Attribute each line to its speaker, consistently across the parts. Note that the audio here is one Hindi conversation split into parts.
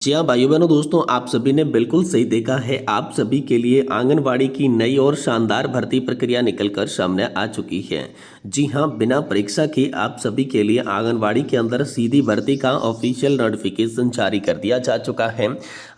Speaker 1: जी हाँ भाइयों बहनों दोस्तों, आप सभी ने बिल्कुल सही देखा है। आप सभी के लिए आंगनवाड़ी की नई और शानदार भर्ती प्रक्रिया निकलकर सामने आ चुकी है। जी हाँ, बिना परीक्षा के आप सभी के लिए आंगनवाड़ी के अंदर सीधी भर्ती का ऑफिशियल नोटिफिकेशन जारी कर दिया जा चुका है।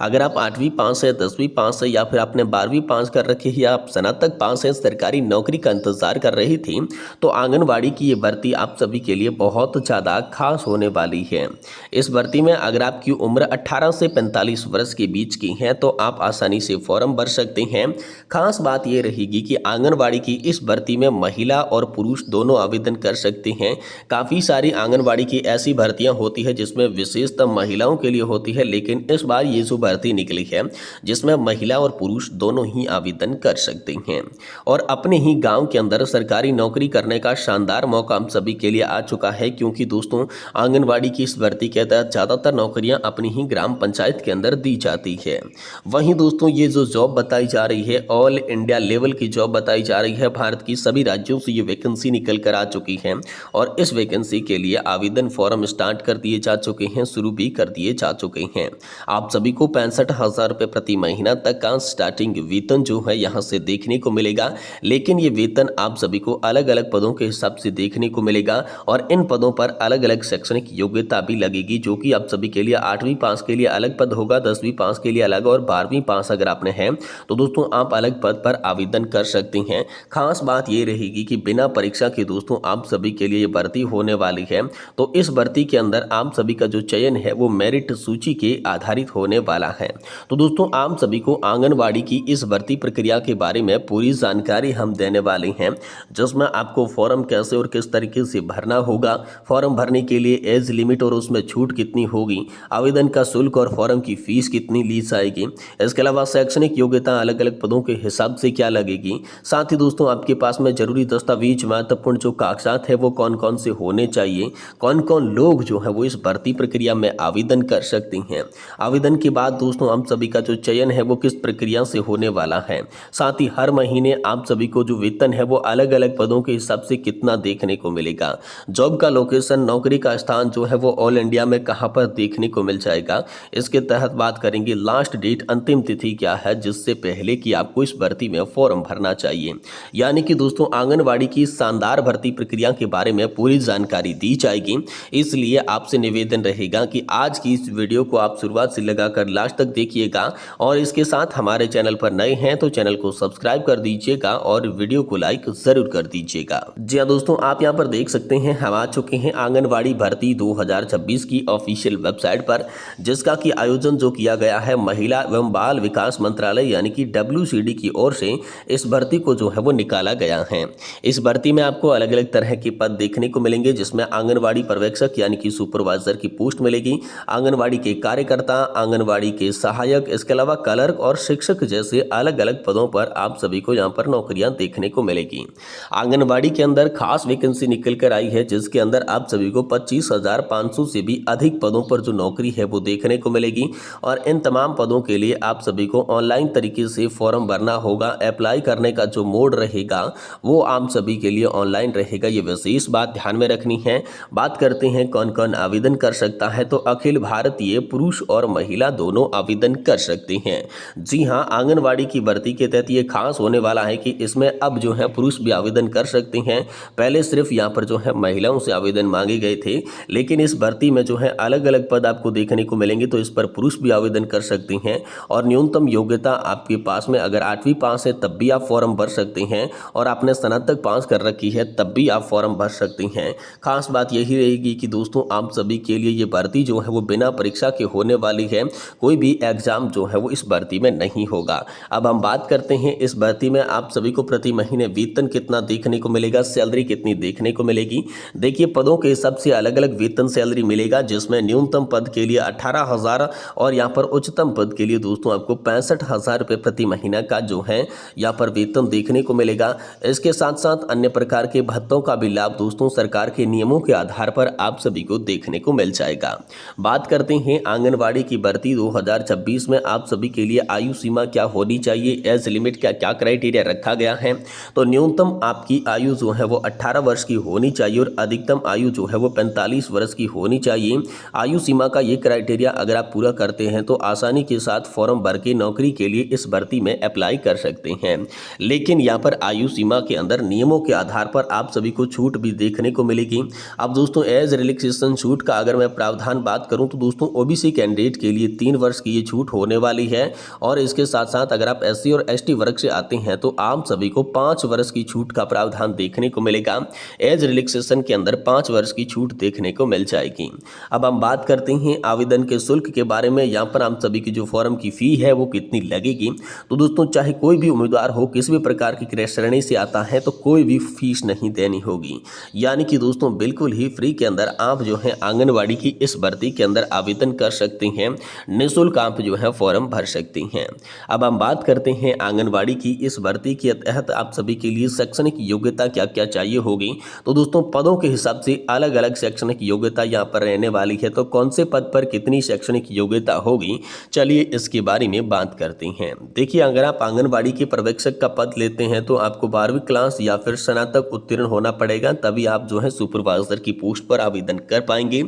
Speaker 1: अगर आप 8वीं पास है, 10वीं पास है या फिर आपने 12वीं पास कर रखी है या आप स्नातक पास है, सरकारी नौकरी का इंतजार कर रही थी, तो आंगनवाड़ी की ये भर्ती आप सभी के लिए बहुत ज़्यादा खास होने वाली है। इस भर्ती में अगर आपकी उम्र 18 से 45 वर्ष के बीच की है तो आप आसानी से फॉर्म भर सकते हैं। खास बात यह रहेगी कि आंगनवाड़ी की इस भर्ती में महिला और पुरुष दोनों आवेदन कर सकते हैं। काफ़ी सारी आंगनवाड़ी की ऐसी भर्तियां होती है जिसमें विशेषतः महिलाओं के लिए होती है, लेकिन इस बार ये जो भर्ती निकली है जिसमें महिला और पुरुष दोनों ही आवेदन कर सकते हैं और अपने ही गाँव के अंदर सरकारी नौकरी करने का शानदार मौका हम सभी के लिए आ चुका है। क्योंकि दोस्तों, आंगनवाड़ी की इस भर्ती के तहत ज़्यादातर नौकरियां अपनी ही ग्राम पंचायत के अंदर दी जाती है। वहीं दोस्तों, ये जो जॉब बताई जा रही है ऑल इंडिया लेवल की जॉब बताई जा रही है। भारत की सभी राज्यों से ये वैकेंसी निकल कर आ चुकी है और इस वैकेंसी के लिए आवेदन फॉर्म स्टार्ट कर दिए जा चुके हैं, शुरू भी कर दिए जा चुके हैं। आप सभी को 65,000 रुपये प्रति महीना तक का स्टार्टिंग वेतन जो है यहाँ से देखने को मिलेगा। लेकिन ये वेतन आप सभी को अलग अलग पदों के हिसाब से देखने को मिलेगा और इन पदों पर अलग अलग शैक्षणिक योग्यता भी लगेगी, जो कि आप सभी के लिए 8वीं पास के लिए अलग पद होगा, 10वीं पास के लिए अलग और 12वीं पास अगर आपने है तो दोस्तों आप अलग पद पर आवेदन कर सकते हैं। खास बात ये रहेगी कि बिना परीक्षा के दोस्तों आप सभी के लिए ये भर्ती होने वाली है। तो इस भर्ती के अंदर आप सभी का जो चयन है वो मेरिट सूची के आधारित होने वाला है। तो दोस्तों, आप सभी को आंगनवाड़ी की इस भर्ती प्रक्रिया के बारे में पूरी जानकारी हम देने वाले हैं, जिसमें आपको फॉर्म कैसे और किस तरीके से भरना होगा, फॉर्म भरने के लिए एज लिमिट और उसमें छूट कितनी होगी, आवेदन का शुल्क और फॉर्म की फीस कितनी ली जाएगी, इसके अलावा शैक्षणिक योग्यता अलग अलग पदों के हिसाब से क्या लगेगी। साथ ही दोस्तों, आपके पास में जरूरी दस्तावेज महत्वपूर्ण जो कागजात है वो कौन कौन से होने चाहिए, कौन कौन लोग जो है वो इस भर्ती प्रक्रिया में आवेदन कर सकते हैं। आवेदन के बाद दोस्तों हम सभी का जो चयन है वो किस प्रक्रिया से होने वाला है। साथ ही हर महीने आप सभी को जो वेतन है वो अलग अलग पदों के हिसाब से कितना देखने को मिलेगा। जॉब का लोकेशन, नौकरी का स्थान जो है वो ऑल इंडिया में कहां पर देखने को मिल जाएगा, इसके तहत बात करेंगे। लास्ट डेट, अंतिम तिथि क्या है जिससे पहले कि आपको इस भर्ती में फॉर्म भरना चाहिए। यानी कि दोस्तों, आंगनवाड़ी की शानदार भर्ती प्रक्रिया के बारे में पूरी जानकारी दी जाएगी। इसलिए आपसे निवेदन रहेगा कि आज की इस वीडियो को आप शुरुआत से लगाकर लास्ट तक देखिएगा और इसके साथ हमारे चैनल पर नए हैं तो चैनल को सब्सक्राइब कर दीजिएगा और वीडियो को लाइक जरूर कर दीजिएगा। जी हाँ दोस्तों, आप यहाँ पर देख सकते हैं हम आ चुके हैं आंगनवाड़ी भर्ती 2026 की ऑफिशियल वेबसाइट पर, जिसका कि आयोजन जो किया गया है महिला एवं बाल विकास मंत्रालय यानी कि WCD की ओर से इस भर्ती को जो है वो निकाला गया है। इस भर्ती में आपको अलग अलग तरह के पद देखने को मिलेंगे, जिसमें आंगनवाड़ी पर्यवेक्षक यानी कि सुपरवाइजर की पोस्ट मिलेगी, आंगनवाड़ी के कार्यकर्ता, आंगनवाड़ी के सहायक, इसके अलावा क्लर्क और शिक्षक जैसे अलग अलग पदों पर आप सभी को यहाँ पर नौकरियां देखने को मिलेगी। आंगनवाड़ी के अंदर खास वैकेंसी निकल कर आई है, जिसके अंदर आप सभी को 25,500 से भी अधिक पदों पर जो नौकरी है वो देखने को मिलेगी और इन तमाम पदों के लिए आप सभी को ऑनलाइन तरीके से फॉर्म भरना होगा। अप्लाई करने का जो मोड रहेगा वो आप सभी के लिए ऑनलाइन रहेगा, ये विशेष बात ध्यान में रखनी है। बात करते हैं कौन कौन आवेदन कर सकता है, तो अखिल भारतीय पुरुष और महिला दोनों आवेदन कर सकते हैं। जी हाँ, आंगनवाड़ी की भर्ती के तहत ये खास होने वाला है कि इसमें अब जो है पुरुष भी आवेदन कर सकते हैं। पहले सिर्फ यहाँ पर जो है महिलाओं से आवेदन मांगे गए थे, लेकिन इस भर्ती में जो है अलग अलग पद आपको देखने को मिलेंगे, तो इस पर पुरुष भी आवेदन कर सकते हैं और न्यूनतम योग्यता आपके पास में अगर 8वीं पास है तब भी आप फॉर्म भर सकते हैं और आपने स्नातक पास कर रखी है तब भी आप फॉर्म भर सकते हैं। खास बात यही रहेगी कि दोस्तों आप सभी के लिए ये भर्ती जो है वो बिना परीक्षा के होने वाली है, कोई भी एग्जाम जो है वो इस भर्ती में नहीं होगा। अब हम बात करते हैं इस भर्ती में आप सभी को प्रति महीने वेतन कितना देखने को मिलेगा, सैलरी कितनी देखने को मिलेगी। देखिए, पदों के हिसाब से अलग अलग वेतन सैलरी मिलेगा, जिसमें न्यूनतम पद के लिए 18,000 और यहाँ पर उच्चतम पद के लिए दोस्तों आपको 65,000 रुपये प्रति महीना का जो है यहाँ पर वेतन देखने को मिलेगा। इसके साथ साथ अन्य प्रकार के भत्तों का भी लाभ दोस्तों सरकार के नियमों के आधार पर आप सभी को देखने को मिल जाएगा। बात करते हैं आंगनवाड़ी की भर्ती 2026 में आप सभी के लिए आयु सीमा क्या होनी चाहिए, एज लिमिट का क्या क्राइटेरिया रखा गया है। तो न्यूनतम आपकी आयु जो है वो 18 वर्ष की होनी चाहिए और अधिकतम आयु जो है वो 45 वर्ष की होनी चाहिए। आयु सीमा का ये क्राइटेरिया अगर अगर आप पूरा करते हैं तो आसानी के साथ फॉर्म भर के नौकरी के लिए इस भर्ती में अप्लाई कर सकते हैं। लेकिन यहाँ पर आयु सीमा के अंदर नियमों के आधार पर आप सभी को छूट भी देखने को मिलेगी। अब दोस्तों एज रिलैक्सेशन छूट का अगर मैं प्रावधान बात करूं तो दोस्तों ओबीसी कैंडिडेट के लिए 3 वर्ष की ये छूट होने वाली है और इसके साथ साथ अगर आप एससी और एसटी वर्ग से आते हैं तो आप सभी को 5 वर्ष की छूट का प्रावधान देखने को मिलेगा। एज रिलैक्सेशन के अंदर 5 वर्ष की छूट देखने को मिल जाएगी। अब हम बात करते हैं आवेदन के शुल्क के बारे में। यहाँ पर आप सभी की जो फॉर्म की फी है वो कितनी लगेगी। तो दोस्तों चाहे कोई भी उम्मीदवार हो, किसी भी प्रकार की क्रय श्रेणी से आता है तो कोई भी फीस नहीं देनी होगी। यानी कि दोस्तों बिल्कुल ही फ्री के अंदर आप जो है आंगनवाड़ी की इस भर्ती के अंदर आवेदन कर सकते हैं। निःशुल्क आप जो है फॉर्म भर सकती हैं। अब हम बात करते हैं आंगनवाड़ी की इस भर्ती के तहत आप सभी के लिए शैक्षणिक योग्यता क्या क्या चाहिए होगी। तो दोस्तों पदों के हिसाब से अलग अलग शैक्षणिक योग्यता यहाँ पर रहने वाली है। तो कौन से पद पर कितनी शैक्षणिक योग्यता होगी, चलिए इसके बारे में बात करते हैं। देखिए अगर आप आंगनवाड़ी के पर्यवेक्षक का पद लेते हैं तो आपको 12वीं क्लास या फिर स्नातक उत्तीर्ण होना पड़ेगा, तभी आप जो है सुपरवाइजर की पोस्ट पर आवेदन कर पाएंगे।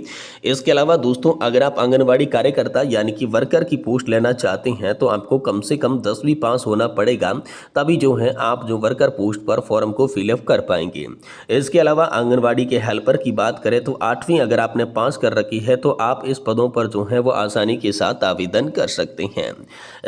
Speaker 1: इसके अलावा दोस्तों अगर आप आंगनवाड़ी कार्यकर्ता यानी कि वर्कर की पोस्ट लेना चाहते हैं तो आपको कम से कम 10वीं पास होना पड़ेगा, तभी जो है आप जो वर्कर पोस्ट पर फॉर्म को फिलअप कर पाएंगे। इसके अलावा आंगनवाड़ी के हेल्पर की बात करें तो 8वीं अगर आपने पास कर रखी है तो आप इस पदों पर जो है वो आसानी के साथ आवेदन कर सकते हैं।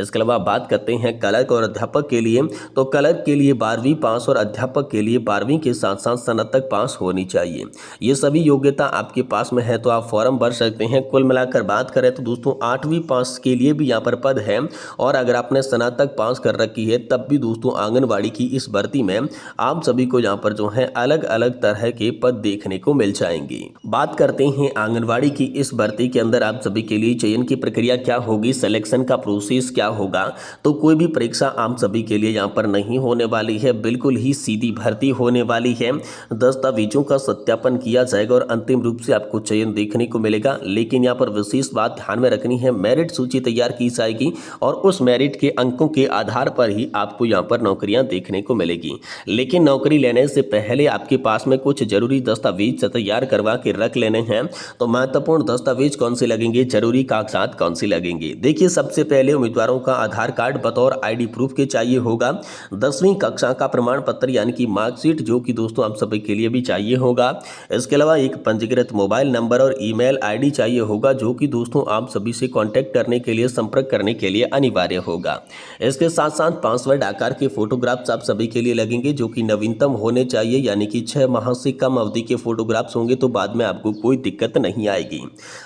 Speaker 1: इसके अलावा बात करते हैं क्लर्क और अध्यापक के लिए। तो क्लर्क के लिए 12वीं पास और अध्यापक के लिए 12वीं के साथ साथ स्नातक पास होनी चाहिए। ये सभी योग्यता आपके पास में है तो आप फॉर्म भर सकते हैं। कुल मिलाकर बात करें तो दोस्तों 8वीं पास के लिए भी यहाँ पर पद है और अगर आपने स्नातक पास कर रखी है तब भी दोस्तों आंगनवाड़ी की इस भर्ती में आप सभी को यहाँ पर जो है अलग अलग तरह के पद देखने को मिल जाएंगे। बात करते हैं आंगनवाड़ी की इस भर्ती के अंदर आप सभी के लिए चयन की प्रक्रिया क्या होगी, सिलेक्शन का प्रोसेस क्या होगा। तो कोई भी परीक्षा आप सभी के लिए यहाँ पर नहीं होने वाली है, बिल्कुल ही सीधी भर्ती होने वाली है। दस्तावेजों का सत्यापन किया जाएगा और अंतिम रूप से आपको चयन देखने को मिलेगा। लेकिन यहाँ पर विशेष बात ध्यान में रखनी है, मेरिट सूची तैयार की जाएगी और उस मेरिट के अंकों के आधार पर ही आपको यहाँ पर नौकरियां देखने को मिलेगी। लेकिन नौकरी लेने से पहले आपके पास में कुछ जरूरी दस्तावेज तैयार करवा के रख लेने हैं। तो महत्वपूर्ण दस्तावेज कौन से लगेंगे, जरूरी कागजात कौन से लगेंगे। देखिए सबसे पहले उम्मीदवारों का आधार कार्ड बतौर आईडी प्रूफ के चाहिए होगा। 10वीं कक्षा का प्रमाण पत्र यानी कि मार्कशीट जो कि दोस्तों आप सभी के लिए भी चाहिए होगा। इसके अलावा एक पंजीकृत मोबाइल नंबर और ईमेल आईडी चाहिए होगा जो कि दोस्तों आप सभी से कांटेक्ट करने के लिए, संपर्क करने के लिए अनिवार्य होगा। इसके साथ साथ पासवर्ड आकार के फोटोग्राफ्स आप सभी के लिए लगेंगे जो कि नवीनतम होने चाहिए, यानी कि 6 माह से कम अवधि के फोटोग्राफ्स होंगे तो बाद में आपको कोई दिक्कत नहीं आएगी।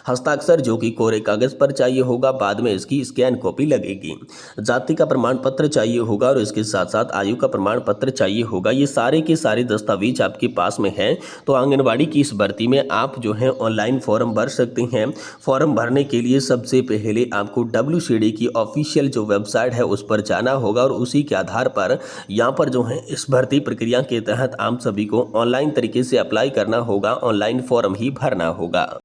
Speaker 1: हस्ताक्षर जो कि कोरे कागज पर चाहिए होगा, बाद में इसकी स्कैन कॉपी लगेगी। जाति का प्रमाण पत्र चाहिए होगा और इसके साथ साथ आयु का प्रमाण पत्र चाहिए होगा। ये सारे के सारे दस्तावेज आपके पास में हैं। तो आंगनवाड़ी की इस भर्ती में आप जो है ऑनलाइन फॉर्म भर सकते हैं। फॉर्म भरने के लिए सबसे पहले आपको WCD की ऑफिशियल जो वेबसाइट है उस पर जाना होगा और उसी के आधार पर यहाँ पर जो है इस भर्ती प्रक्रिया के तहत आप सभी को ऑनलाइन तरीके से अप्लाई करना होगा, ऑनलाइन फॉर्म ही भरना होगा।